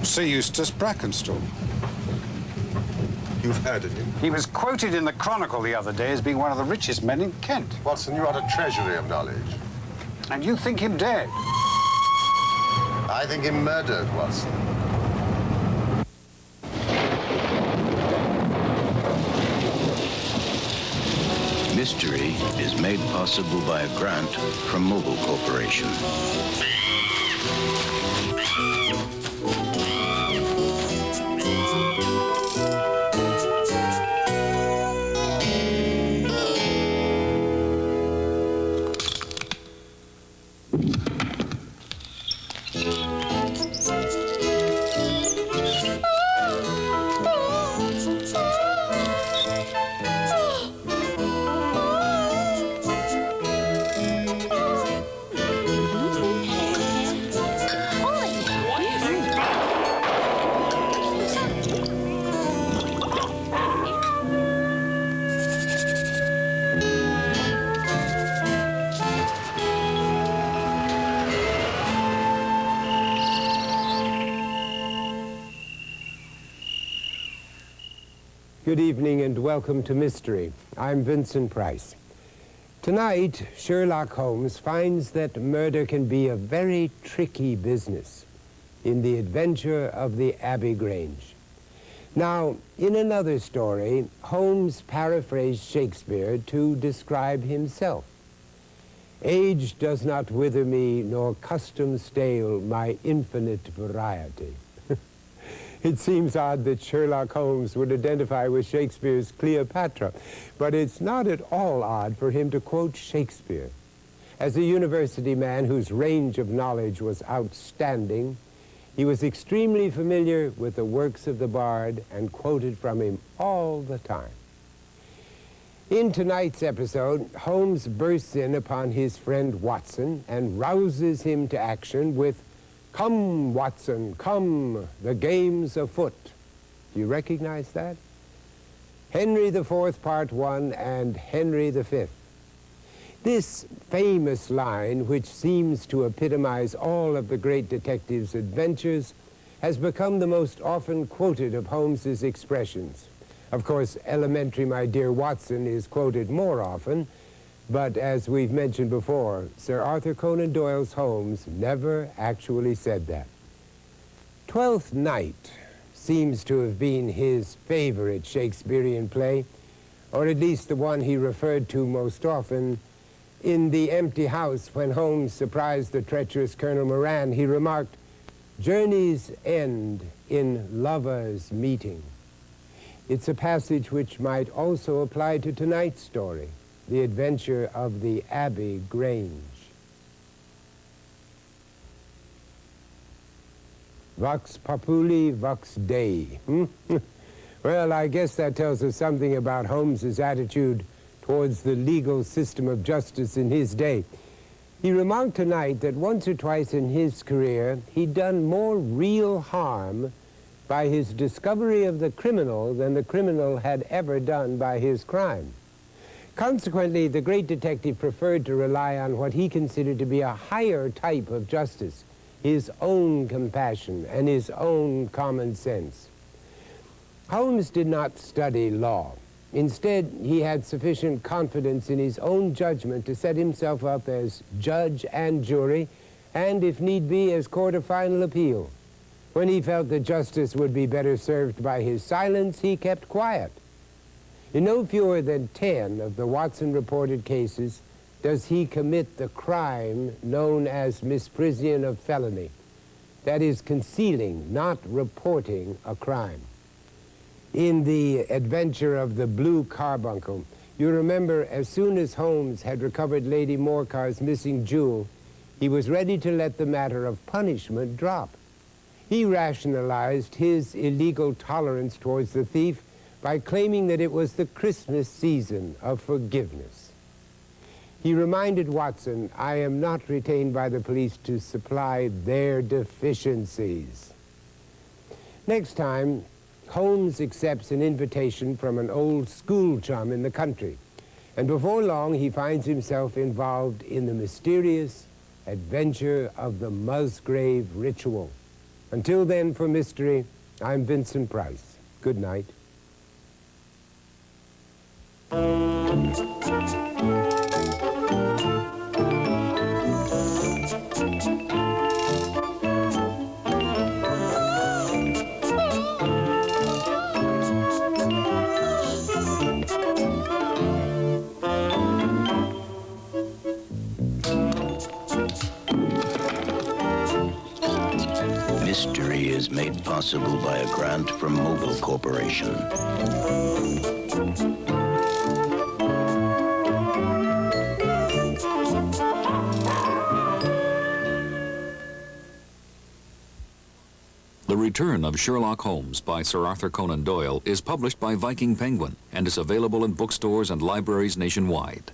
Sir Eustace Brackenstall. You've heard of him? He was quoted in the Chronicle the other day as being one of the richest men in Kent. Watson, you are a treasury of knowledge. And you think him dead? I think him murdered, Watson. Mystery is made possible by a grant from Mobil Corporation. Good evening and welcome to Mystery. I'm Vincent Price. Tonight, Sherlock Holmes finds that murder can be a very tricky business in the adventure of the Abbey Grange. Now, in another story, Holmes paraphrased Shakespeare to describe himself. Age does not wither me, nor custom stale my infinite variety. It seems odd that Sherlock Holmes would identify with Shakespeare's Cleopatra, but it's not at all odd for him to quote Shakespeare. As a university man whose range of knowledge was outstanding, he was extremely familiar with the works of the bard and quoted from him all the time. In tonight's episode, Holmes bursts in upon his friend Watson and rouses him to action with, "Come, Watson, come, the game's afoot." Do you recognize that? Henry IV, Part 1, and Henry V. This famous line, which seems to epitomize all of the great detective's adventures, has become the most often quoted of Holmes's expressions. Of course, elementary, my dear Watson, is quoted more often, but as we've mentioned before, Sir Arthur Conan Doyle's Holmes never actually said that. Twelfth Night seems to have been his favorite Shakespearean play, or at least the one he referred to most often. In The Empty House, when Holmes surprised the treacherous Colonel Moran, he remarked, "Journeys end in lovers' meeting." It's a passage which might also apply to tonight's story, the adventure of the Abbey Grange. Vox populi, vox Dei. Well, I guess that tells us something about Holmes's attitude towards the legal system of justice in his day. He remarked tonight that once or twice in his career, he'd done more real harm by his discovery of the criminal than the criminal had ever done by his crime. Consequently, the great detective preferred to rely on what he considered to be a higher type of justice, his own compassion and his own common sense. Holmes did not study law. Instead, he had sufficient confidence in his own judgment to set himself up as judge and jury, and if need be, as court of final appeal. When he felt that justice would be better served by his silence, he kept quiet. In no fewer than 10 of the Watson-reported cases does he commit the crime known as misprision of felony. That is, concealing, not reporting a crime. In the adventure of the Blue Carbuncle, you remember as soon as Holmes had recovered Lady Morcar's missing jewel, he was ready to let the matter of punishment drop. He rationalized his illegal tolerance towards the thief by claiming that it was the Christmas season of forgiveness. He reminded Watson, "I am not retained by the police to supply their deficiencies." Next time, Holmes accepts an invitation from an old school chum in the country. And before long, he finds himself involved in the mysterious adventure of the Musgrave ritual. Until then, for Mystery, I'm Vincent Price. Good night. Mystery is made possible by a grant from Mobil Corporation. The Return of Sherlock Holmes by Sir Arthur Conan Doyle is published by Viking Penguin and is available in bookstores and libraries nationwide.